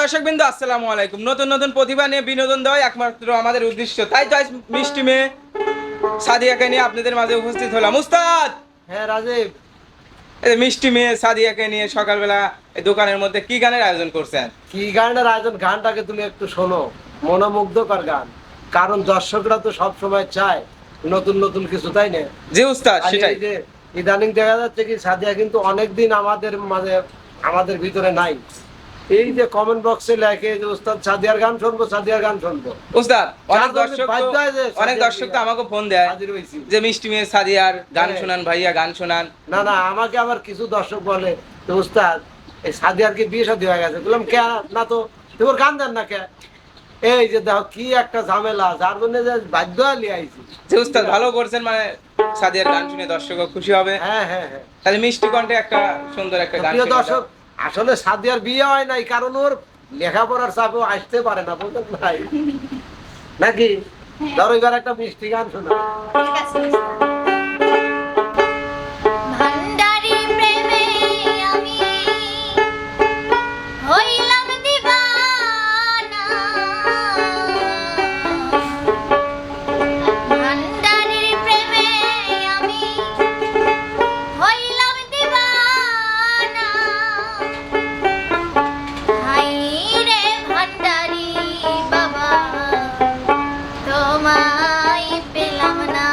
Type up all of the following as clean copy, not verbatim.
দর্শকবৃন্দ আসসালামু আলাইকুম। নতুন নতুন প্রতিভা নিয়ে বিনোদন দেওয়াই একমাত্র আমাদের উদ্দেশ্য। তাই তো আজ মিষ্টি মেয়ে সাদিয়াকে নিয়ে আপনাদের মাঝে উপস্থিত হলাম। উস্তাদ, হ্যাঁ রাজীব, এই মিষ্টি মেয়ে সাদিয়াকে নিয়ে সকালবেলা এই দোকানের মধ্যে কি গানের আয়োজন করছেন? কি গানের আয়োজন? গানটাকে তুমি একটু শোনো, মনোমুগ্ধকর গান। কারণ দর্শকরা তো সব সময় চায় নতুন নতুন কিছু, তাই না? জি উস্তাদ, আর সেটাই। এই যে ইদানিং দেখা যাচ্ছে কি সাদিয়া কিন্তু অনেকদিন আমাদের মাঝে, আমাদের ভিতরে নাই। এই যে কমেন্ট বক্সে লেখে যে উস্তাদ সাদিয়ার গান শুনবো, সাদিয়ার গান শুনবো। উস্তাদ, অনেক যার জন্য দর্শক বাধ্য হয় যে অনেক সাদিয়া দর্শক তো আমাকে ফোন দেয় হাজির হয়েছি। যে মিষ্টি মেয়ে সাদিয়ার গান হ্যাঁ। শোনান ভাইয়া, গান শোনান। না না, আমাকে আবার কিছু দর্শক বলে যে উস্তাদ এই সাদিয়ার কি বিয়ে শাদী হয়ে গেছে? বললাম কে? না তো, তোমার গান দেন না কে? এই যে দেখো কি একটা ঝামেলা, যার জন্য যে বাধ্য হয়ে আইছি। যে উস্তাদ ভালো করছেন, মানে সাদিয়ার গান শুনে দর্শকও খুশি হবে। হ্যাঁ হ্যাঁ হ্যাঁ। তাহলে মিষ্টি কণ্ঠে একটা সুন্দর একটা গান প্রিয় শুনিয়ে দাও। দর্শক, আসলে সাদিয়ার বিয়ে হয় নাই কারণ ওর লেখাপড়ার চাপেও আসতে পারে না, বুঝলেন ভাই নাকি? ধরো এবার একটা মিষ্টি গান শোনা। ঠিক আছে। ভান্ডারি প্রেমে আমি হইলাম দিবানা, ভান্ডারির প্রেমে আমি হইলাম দিবানা, হাই রে ভান্ডারি বাবা তোমায় পেলাম না।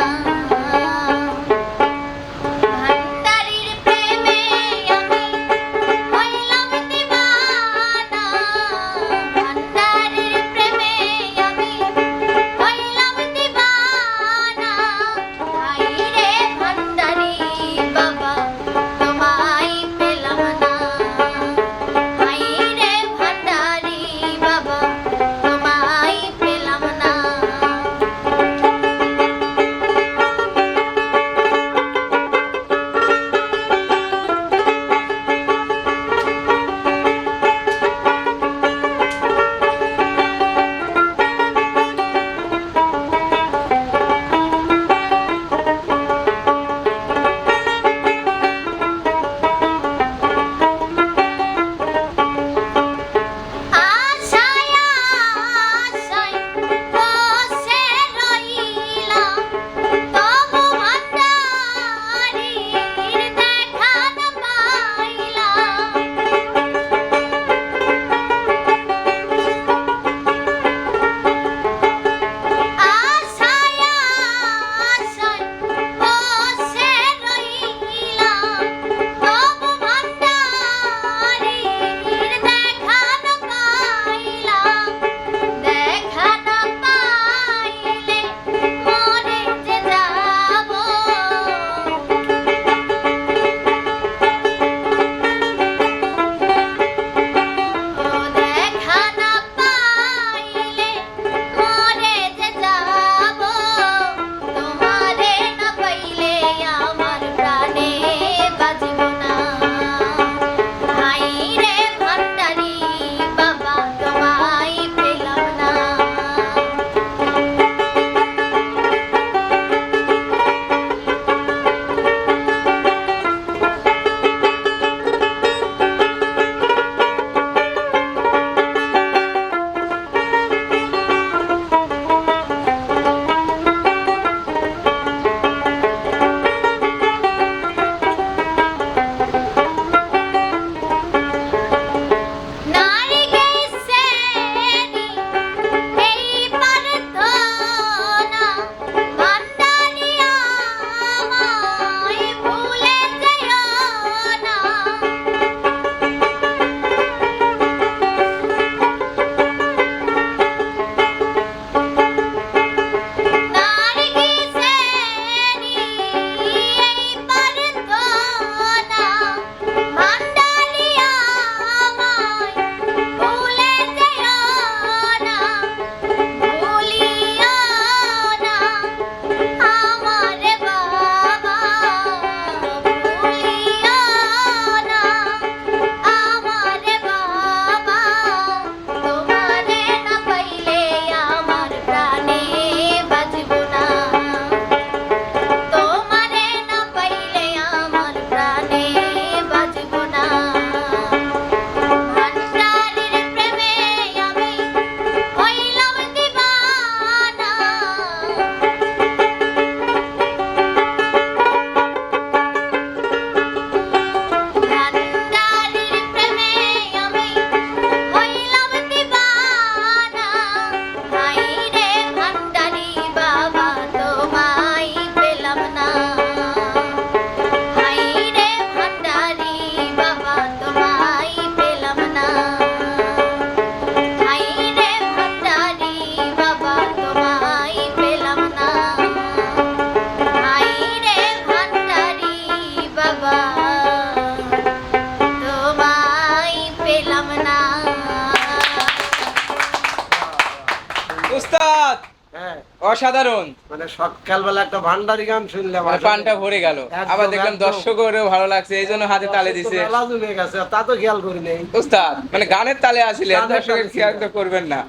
উস্তাদ হ্যাঁ অসাধারণ, মানে সকালবেলা একটা ভান্ডারি গান শুনলাম, মানে পানটা ভরে গেল। একদম, আবার দেখলাম একদম। দর্শকেরও ভালো লাগছে, এই জন্য হাতে তালে দিছে। মেলা জমে গেছে, তা তো খেয়াল করি নেই। উস্তাদ মানে গানের তালে আসলে গানের দর্শকের তালে খেয়াল ছিল। তো করবেন না।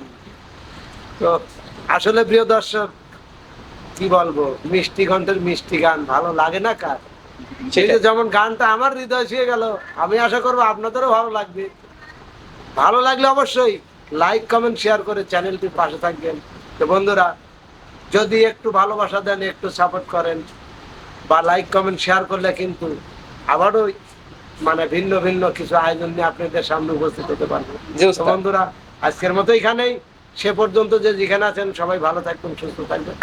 তো আসলে প্রিয় দর্শক কি বলবো, মিষ্টি কণ্ঠের মিষ্টি গান ভালো লাগে না কার? এই সেটাই। যে যেমন গানটা আমার হৃদয় ছুঁয়ে গেল, আমি আশা করবো আপনাদেরও ভালো লাগবে। ভালো লাগলে অবশ্যই লাইক কমেন্ট শেয়ার করে চ্যানেলটির পাশে থাকবেন। তো বন্ধুরা, যদি একটু ভালোবাসা দেন, একটু সাপোর্ট করেন বা লাইক কমেন্ট শেয়ার করলে কিন্তু আবারও মানে ভিন্ন ভিন্ন কিছু আয়োজন নিয়ে আপনাদের সামনে উপস্থিত হতে পারবো। জি তো উস্তাদ। বন্ধুরা, আজকের মতো এখানেই, সে পর্যন্ত যে যেখানে আছেন সবাই ভালো থাকবেন, সুস্থ থাকবেন।